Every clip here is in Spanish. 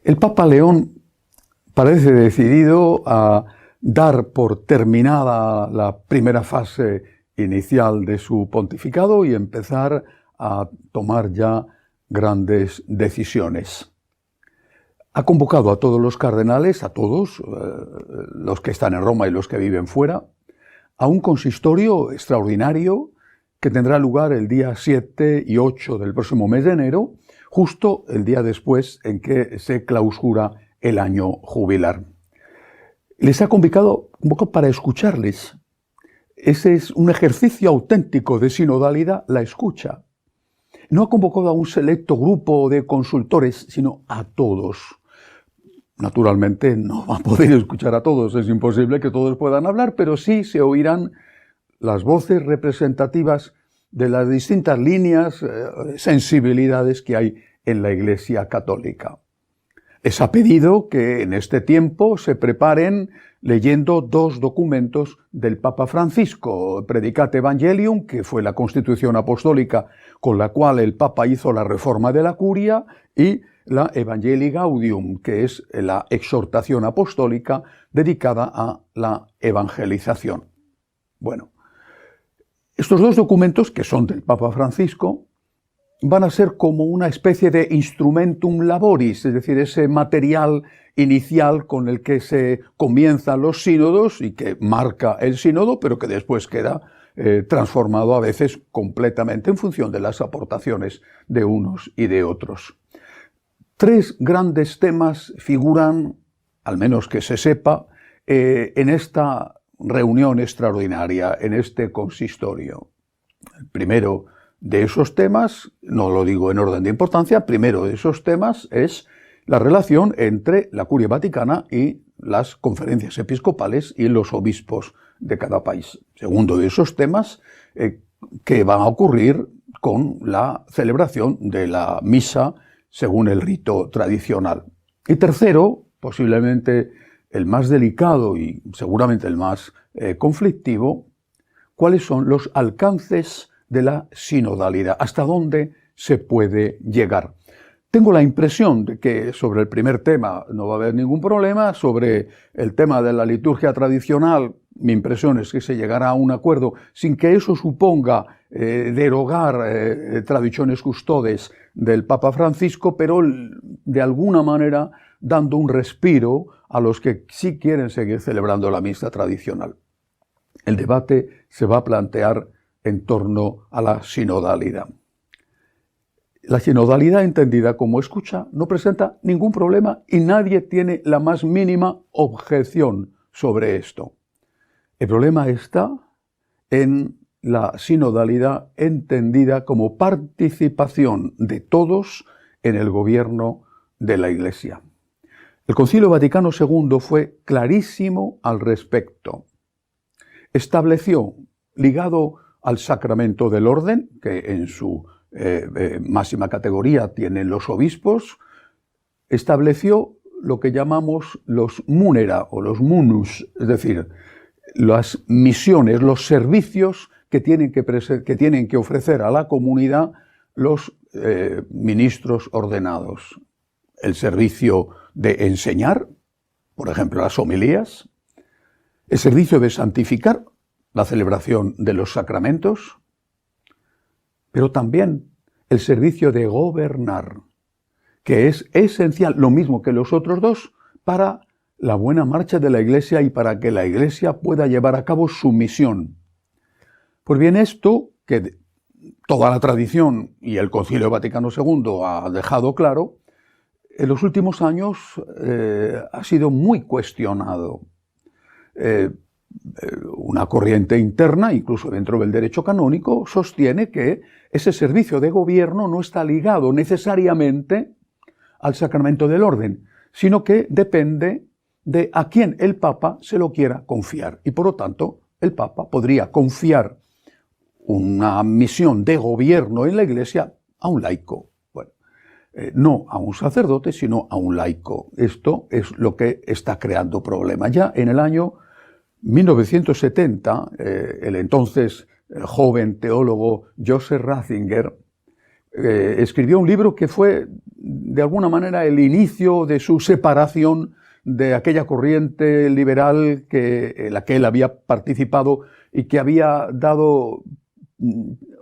El Papa León parece decidido a dar por terminada la primera fase inicial de su pontificado y empezar a tomar ya grandes decisiones. Ha convocado a todos los cardenales, a todos, los que están en Roma y los que viven fuera, a un consistorio extraordinario que tendrá lugar el día 7 y 8 del próximo mes de enero, justo el día después en que se clausura el año jubilar. Les ha convocado para escucharles. Ese es un ejercicio auténtico de sinodalidad, la escucha. No ha convocado a un selecto grupo de consultores, sino a todos. Naturalmente no va a poder escuchar a todos, es imposible que todos puedan hablar, pero sí se oirán las voces representativas de las distintas líneas, sensibilidades que hay en la Iglesia católica. Les ha pedido que en este tiempo se preparen leyendo dos documentos del Papa Francisco, Predicate Evangelium, que fue la constitución apostólica con la cual el Papa hizo la reforma de la curia, y la Evangelii Gaudium, que es la exhortación apostólica dedicada a la evangelización. Bueno, estos dos documentos, que son del Papa Francisco, van a ser como una especie de instrumentum laboris, es decir, ese material inicial con el que se comienzan los sínodos y que marca el sínodo, pero que después queda transformado a veces completamente en función de las aportaciones de unos y de otros. Tres grandes temas figuran, al menos que se sepa, en esta reunión extraordinaria, en este consistorio. El primero de esos temas, no lo digo en orden de importancia, primero de esos temas es la relación entre la Curia Vaticana y las conferencias episcopales y los obispos de cada país. Segundo de esos temas, que van a ocurrir con la celebración de la misa según el rito tradicional. Y tercero, posiblemente el más delicado y seguramente el más conflictivo, cuáles son los alcances de la sinodalidad, hasta dónde se puede llegar. Tengo la impresión de que sobre el primer tema no va a haber ningún problema, sobre el tema de la liturgia tradicional, mi impresión es que se llegará a un acuerdo sin que eso suponga derogar tradiciones custodes del Papa Francisco, pero de alguna manera dando un respiro a los que sí quieren seguir celebrando la misa tradicional. El debate se va a plantear en torno a la sinodalidad. La sinodalidad entendida como escucha no presenta ningún problema y nadie tiene la más mínima objeción sobre esto. El problema está en la sinodalidad entendida como participación de todos en el gobierno de la Iglesia. El Concilio Vaticano II fue clarísimo al respecto. Estableció, ligado al sacramento del orden, que en su máxima categoría tienen los obispos, estableció lo que llamamos los munera o los munus, es decir, las misiones, los servicios que tienen que ofrecer a la comunidad los ministros ordenados. El servicio de enseñar, por ejemplo, las homilías, el servicio de santificar, la celebración de los sacramentos, pero también el servicio de gobernar, que es esencial, lo mismo que los otros dos, para la buena marcha de la Iglesia y para que la Iglesia pueda llevar a cabo su misión. Pues bien, esto que toda la tradición y el Concilio Vaticano II ha dejado claro, en los últimos años ha sido muy cuestionado. Una corriente interna, incluso dentro del derecho canónico, sostiene que ese servicio de gobierno no está ligado necesariamente al sacramento del orden, sino que depende de a quién el Papa se lo quiera confiar. Y por lo tanto, el Papa podría confiar una misión de gobierno en la Iglesia a un laico. Bueno, no a un sacerdote, sino a un laico. Esto es lo que está creando problemas. Ya en el año 1970, el entonces joven teólogo Joseph Ratzinger escribió un libro que fue, de alguna manera, el inicio de su separación de aquella corriente liberal en la que él había participado y que había dado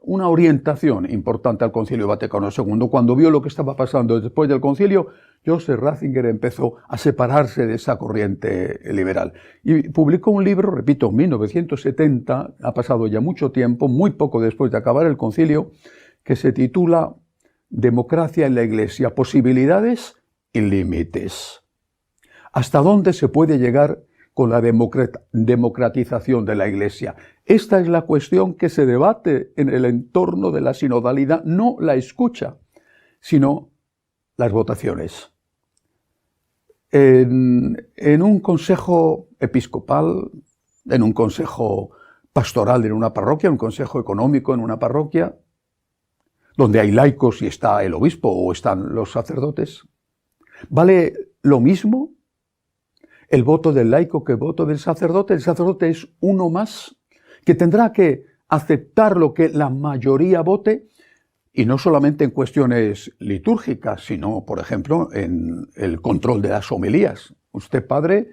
una orientación importante al Concilio Vaticano II. Cuando vio lo que estaba pasando después del concilio, Joseph Ratzinger empezó a separarse de esa corriente liberal y publicó un libro, repito, en 1970, ha pasado ya mucho tiempo, muy poco después de acabar el concilio, que se titula Democracia en la Iglesia, posibilidades y límites. ¿Hasta dónde se puede llegar con la democratización de la Iglesia? Esta es la cuestión que se debate en el entorno de la sinodalidad, no la escucha, sino las votaciones. En un consejo episcopal, en un consejo pastoral en una parroquia, un consejo económico en una parroquia, donde hay laicos y está el obispo o están los sacerdotes, ¿vale lo mismo el voto del laico que el voto del sacerdote? El sacerdote es uno más que tendrá que aceptar lo que la mayoría vote, y no solamente en cuestiones litúrgicas, sino, por ejemplo, en el control de las homilías. Usted, padre,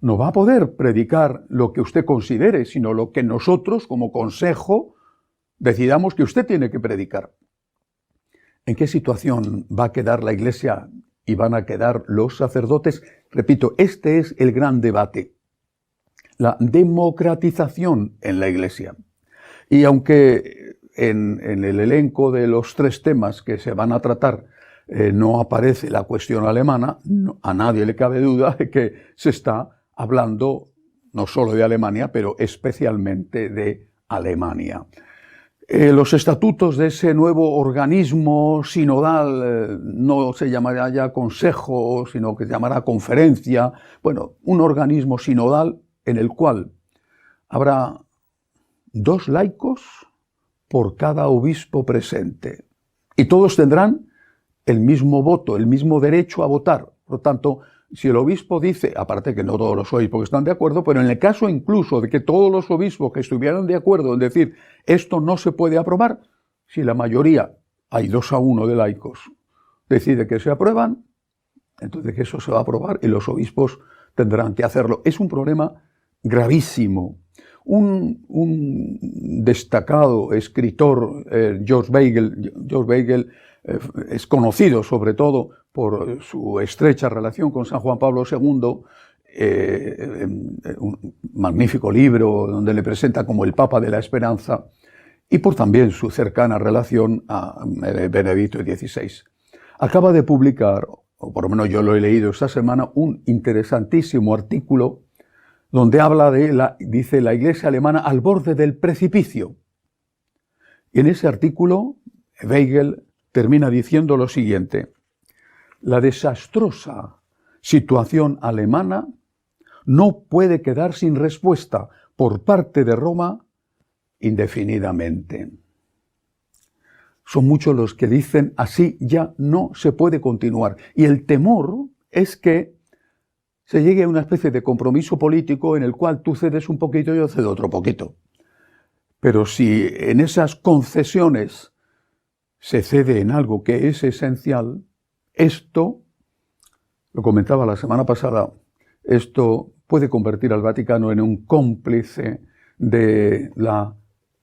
no va a poder predicar lo que usted considere, sino lo que nosotros, como consejo, decidamos que usted tiene que predicar. ¿En qué situación va a quedar la Iglesia y van a quedar los sacerdotes? Repito, este es el gran debate, la democratización en la Iglesia. Y aunque en el elenco de los 3 temas que se van a tratar no aparece la cuestión alemana, a nadie le cabe duda de que se está hablando no solo de Alemania, pero especialmente de Alemania. Los estatutos de ese nuevo organismo sinodal no se llamará ya consejo, sino que se llamará conferencia. Bueno, un organismo sinodal en el cual habrá 2 laicos por cada obispo presente. Y todos tendrán el mismo voto, el mismo derecho a votar. Por lo tanto, si el obispo dice, aparte que no todos los obispos están de acuerdo, pero en el caso incluso de que todos los obispos que estuvieran de acuerdo en decir esto no se puede aprobar, si la mayoría, hay 2-1 de laicos, decide que se aprueban, entonces que eso se va a aprobar y los obispos tendrán que hacerlo. Es un problema gravísimo. Un destacado escritor, George Weigel, es conocido sobre todo por su estrecha relación con San Juan Pablo II, un magnífico libro donde le presenta como el Papa de la Esperanza, y por también su cercana relación a Benedicto XVI. Acaba de publicar, o por lo menos yo lo he leído esta semana, un interesantísimo artículo donde habla dice, la Iglesia alemana al borde del precipicio. Y en ese artículo, Weigel termina diciendo lo siguiente: la desastrosa situación alemana no puede quedar sin respuesta por parte de Roma indefinidamente. Son muchos los que dicen así ya no se puede continuar. Y el temor es que se llegue a una especie de compromiso político en el cual tú cedes un poquito y yo cedo otro poquito. Pero si en esas concesiones se cede en algo que es esencial, esto, lo comentaba la semana pasada, esto puede convertir al Vaticano en un cómplice de la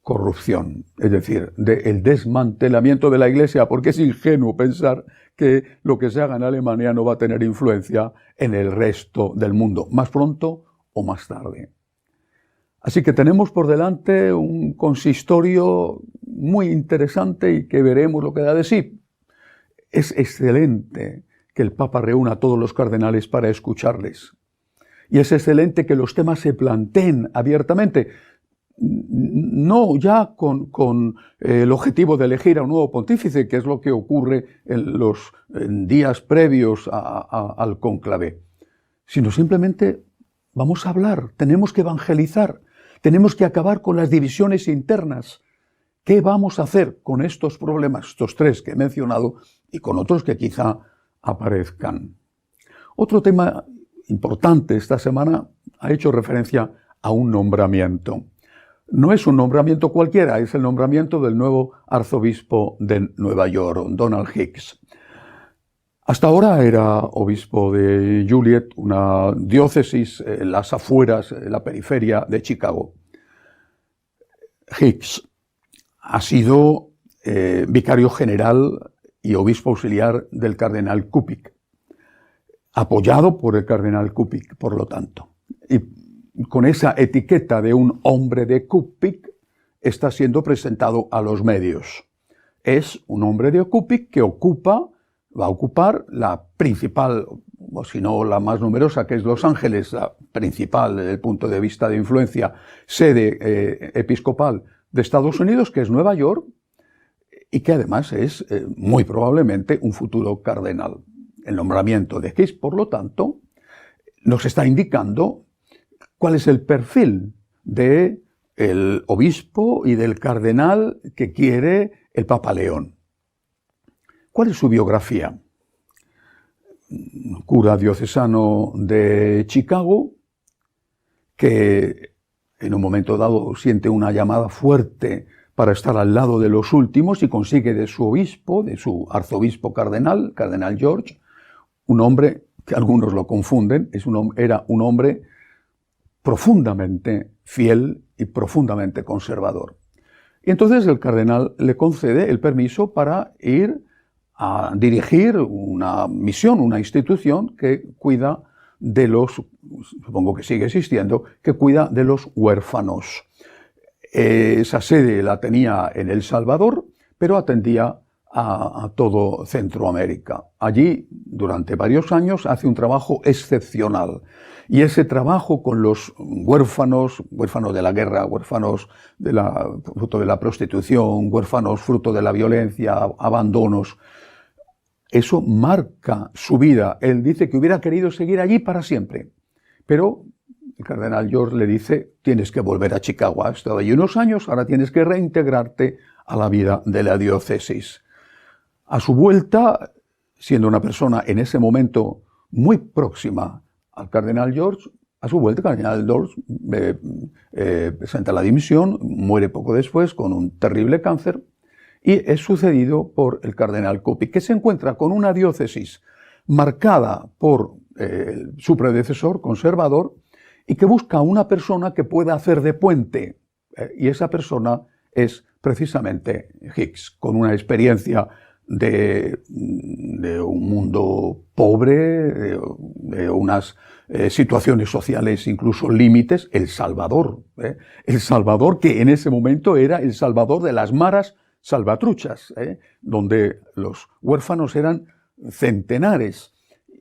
corrupción, es decir, del desmantelamiento de la Iglesia, porque es ingenuo pensar que lo que se haga en Alemania no va a tener influencia en el resto del mundo, más pronto o más tarde. Así que tenemos por delante un consistorio muy interesante y que veremos lo que da de sí. Es excelente que el Papa reúna a todos los cardenales para escucharles. Y es excelente que los temas se planteen abiertamente, no ya con el objetivo de elegir a un nuevo pontífice, que es lo que ocurre en los días previos al cónclave, sino simplemente vamos a hablar, tenemos que evangelizar, tenemos que acabar con las divisiones internas. ¿Qué vamos a hacer con estos problemas, estos 3 que he mencionado y con otros que quizá aparezcan? Otro tema importante esta semana ha hecho referencia a un nombramiento. No es un nombramiento cualquiera, es el nombramiento del nuevo arzobispo de Nueva York, Donald Hicks. Hasta ahora era obispo de Joliet, una diócesis en las afueras, en la periferia de Chicago. Hicks ha sido vicario general y obispo auxiliar del cardenal Cupic, apoyado por el cardenal Cupic, por lo tanto. Y con esa etiqueta de un hombre de Cupic está siendo presentado a los medios. Es un hombre de Cupic que va a ocupar la principal, o si no la más numerosa, que es Los Ángeles, la principal desde el punto de vista de influencia, sede episcopal de Estados Unidos, que es Nueva York, y que además es muy probablemente un futuro cardenal. El nombramiento de Hicks, por lo tanto, nos está indicando cuál es el perfil del obispo y del cardenal que quiere el Papa León. ¿Cuál es su biografía? Cura diocesano de Chicago, que en un momento dado siente una llamada fuerte para estar al lado de los últimos y consigue de su obispo, de su arzobispo cardenal, cardenal George, un hombre que algunos lo confunden, era un hombre profundamente fiel y profundamente conservador. Y entonces el cardenal le concede el permiso para ir a dirigir una misión, una institución que cuida de los, supongo que sigue existiendo, que cuida de los huérfanos. Esa sede la tenía en El Salvador, pero atendía a todo Centroamérica. Allí, durante varios años, hace un trabajo excepcional. Y ese trabajo con los huérfanos, huérfanos de la guerra, huérfanos fruto de la prostitución, huérfanos fruto de la violencia, abandonos, eso marca su vida. Él dice que hubiera querido seguir allí para siempre, pero el cardenal George le dice, tienes que volver a Chicago, has estado allí unos años, ahora tienes que reintegrarte a la vida de la diócesis. A su vuelta, siendo una persona en ese momento muy próxima al cardenal George, a su vuelta el cardenal George presenta la dimisión, muere poco después con un terrible cáncer, y es sucedido por el cardenal Cupic, que se encuentra con una diócesis marcada por su predecesor conservador y que busca una persona que pueda hacer de puente. Y esa persona es precisamente Hicks, con una experiencia de un mundo pobre, de unas situaciones sociales incluso límites, El Salvador. El Salvador que en ese momento era el Salvador de las maras salvatruchas, donde los huérfanos eran centenares.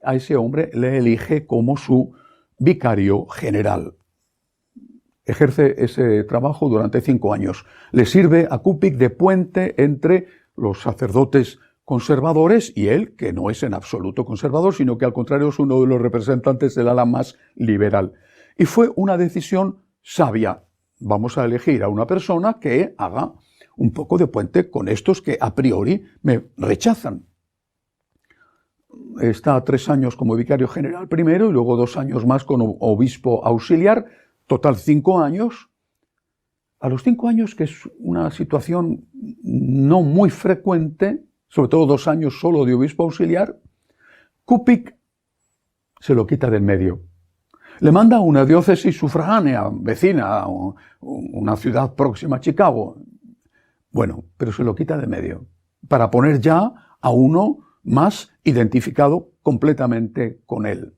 A ese hombre le elige como su vicario general. Ejerce ese trabajo durante 5 años. Le sirve a Cupic de puente entre los sacerdotes conservadores y él, que no es en absoluto conservador, sino que al contrario es uno de los representantes del ala más liberal. Y fue una decisión sabia. Vamos a elegir a una persona que haga un poco de puente con estos que a priori me rechazan. Está 3 años como vicario general primero y luego 2 años más como obispo auxiliar, total 5 años. A los 5 años, que es una situación no muy frecuente, sobre todo 2 años solo de obispo auxiliar, Cupic se lo quita del medio. Le manda a una diócesis sufragánea, vecina, una ciudad próxima a Chicago. Bueno, pero se lo quita de medio, para poner ya a uno más identificado completamente con él.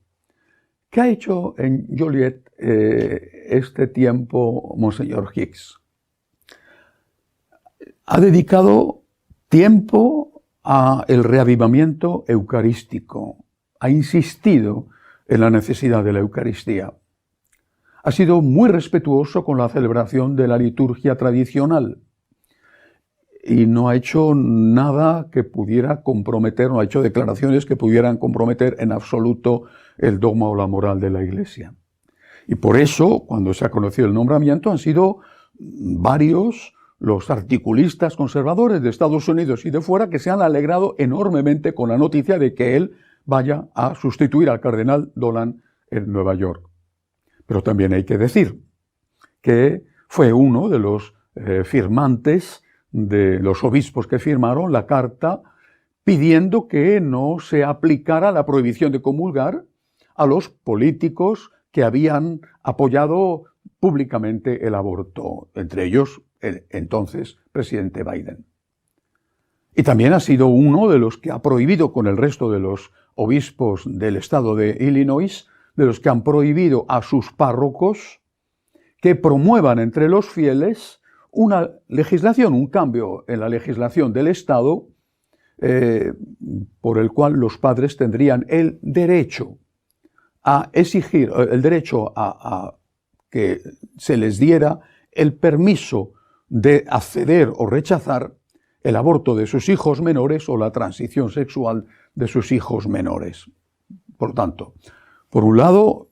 ¿Qué ha hecho en Joliet este tiempo Monseñor Hicks? Ha dedicado tiempo al reavivamiento eucarístico, ha insistido en la necesidad de la Eucaristía. Ha sido muy respetuoso con la celebración de la liturgia tradicional y no ha hecho nada que pudiera comprometer, no ha hecho declaraciones que pudieran comprometer en absoluto el dogma o la moral de la Iglesia. Y por eso, cuando se ha conocido el nombramiento, han sido varios los articulistas conservadores de Estados Unidos y de fuera que se han alegrado enormemente con la noticia de que él vaya a sustituir al cardenal Dolan en Nueva York. Pero también hay que decir que fue uno de los firmantes, de los obispos que firmaron la carta pidiendo que no se aplicara la prohibición de comulgar a los políticos que habían apoyado públicamente el aborto, entre ellos el entonces presidente Biden. Y también ha sido uno de los que ha prohibido, con el resto de los obispos del estado de Illinois, de los que han prohibido a sus párrocos que promuevan entre los fieles una legislación, un cambio en la legislación del Estado, por el cual los padres tendrían el derecho a exigir, el derecho a que se les diera el permiso de acceder o rechazar el aborto de sus hijos menores o la transición sexual de sus hijos menores. Por tanto, por un lado,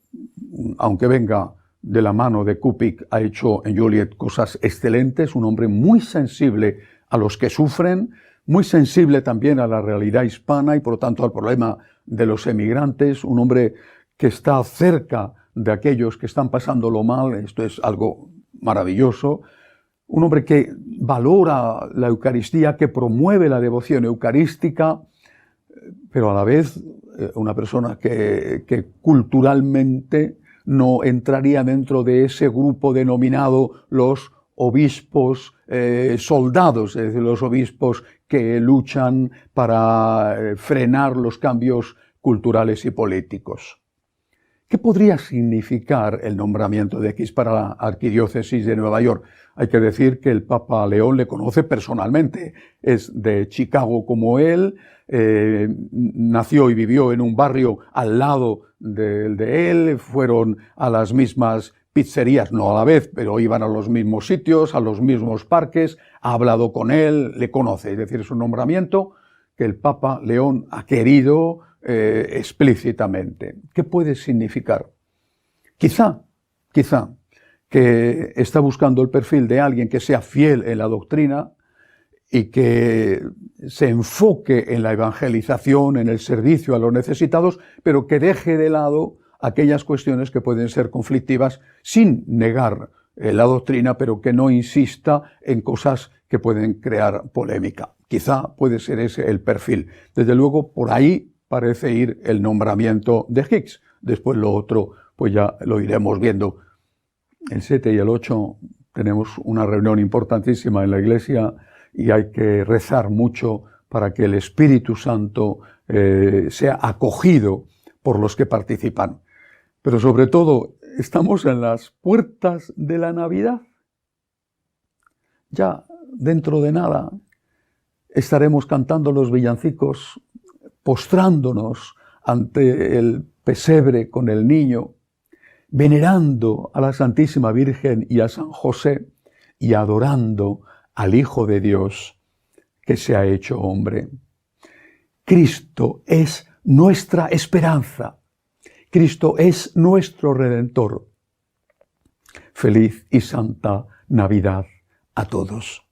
aunque venga de la mano de Cupich, ha hecho en Joliet cosas excelentes, un hombre muy sensible a los que sufren, muy sensible también a la realidad hispana y por lo tanto al problema de los emigrantes, un hombre que está cerca de aquellos que están pasándolo mal, esto es algo maravilloso, un hombre que valora la Eucaristía, que promueve la devoción eucarística, pero a la vez una persona que culturalmente no entraría dentro de ese grupo denominado los obispos soldados, es decir, los obispos que luchan para frenar los cambios culturales y políticos. ¿Qué podría significar el nombramiento de X para la Arquidiócesis de Nueva York? Hay que decir que el Papa León le conoce personalmente, es de Chicago como él, nació y vivió en un barrio al lado de él, fueron a las mismas pizzerías, no a la vez, pero iban a los mismos sitios, a los mismos parques, ha hablado con él, le conoce, es decir, es un nombramiento que el Papa León ha querido explícitamente. ¿Qué puede significar? Quizá que está buscando el perfil de alguien que sea fiel en la doctrina y que se enfoque en la evangelización, en el servicio a los necesitados, pero que deje de lado aquellas cuestiones que pueden ser conflictivas sin negar la doctrina, pero que no insista en cosas que pueden crear polémica. Quizá puede ser ese el perfil. Desde luego, por ahí parece ir el nombramiento de Hicks. Después lo otro, pues ya lo iremos viendo. El 7 y el 8 tenemos una reunión importantísima en la Iglesia y hay que rezar mucho para que el Espíritu Santo sea acogido por los que participan. Pero sobre todo, estamos en las puertas de la Navidad. Ya dentro de nada estaremos cantando los villancicos, postrándonos ante el pesebre con el niño, venerando a la Santísima Virgen y a San José y adorando al Hijo de Dios que se ha hecho hombre. Cristo es nuestra esperanza. Cristo es nuestro Redentor. Feliz y santa Navidad a todos.